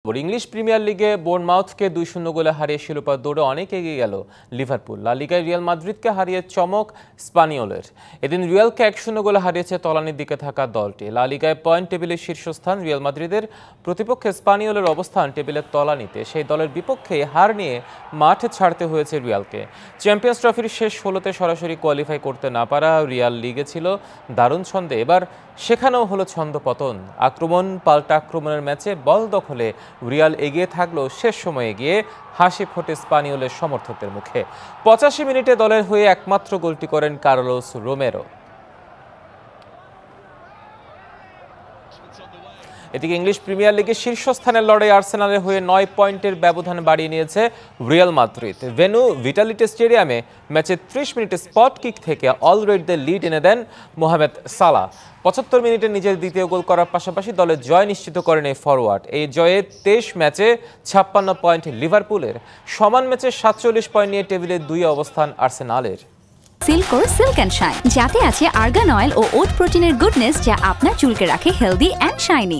English premier লিগে বোর্নমাউথকে 2-0 গোলে হারিয়ে শিরোপা দৌড়ে অনেক এগিয়ে গেল লিভারপুল। লা লিগায় রিয়াল মাদ্রিদকে হারিয়ে চমক স্পানিওলের। এদিন রিয়ালকে 1-0 গোলে হারিয়েছে তলানির দিকে থাকা দলটি। লা লিগায় পয়েন্ট টেবিলের শীর্ষস্থান রিয়াল মাদ্রিদের প্রতিপক্ষে স্পানিওলের অবস্থান টেবিলের তলানিতে। সেই দলের বিপক্ষে হার নিয়ে মাঠে ছাড়তে হয়েছে রিয়ালকে। চ্যাম্পিয়ন্স ট্রফির শেষ 16তে সরাসরি কোয়ালিফাই করতে না পারা রিয়াল লিগে ছিল দারুণ ছন্দে। এবার সেখানেও হলো ছন্দপতন। আক্রমণ পাল্টা আক্রমণের ম্যাচে বল দখলে রিয়াল এগিয়ে থাকলেও শেষ সময়ে গিয়ে হাসি ফোটে স্পানিওলের সমর্থকদের মুখে। 85 মিনিটে দলের হয়ে একমাত্র গোলটি করেন কার্লোস রোমেরো। এদিকে ইংলিশ প্রিমিয়ার লিগে শীর্ষস্থানের লড়াই আর্সেনালের হয়ে 9 পয়েন্টের ব্যবধান বাড়িয়ে নিয়েছে রিয়াল মাদ্রিদ। ভেন্যু ভিটালিটি স্টেডিয়ামে ম্যাচের 30 মিনিটে স্পট কিক থেকে অলরেডদের লিড এনে দেন মোহামেদ সালাহ। 75 মিনিটে নিজের দ্বিতীয় গোল করার পাশাপাশি দলের জয় নিশ্চিত করেন এই ফরওয়ার্ড। এই জয়ে 23 ম্যাচে 56 পয়েন্ট লিভারপুলের, সমান ম্যাচে 47 পয়েন্ট নিয়ে টেবিলে 2 অবস্থান আর্সেনালের। সিল্কোর সিল্ক অ্যান্ড শাইন, যাতে আছে আর্গান অয়েল ও ওট প্রোটিনের গুডনেস, যা আপনার চুলকে রাখে হেলদি অ্যান্ড শাইনিং।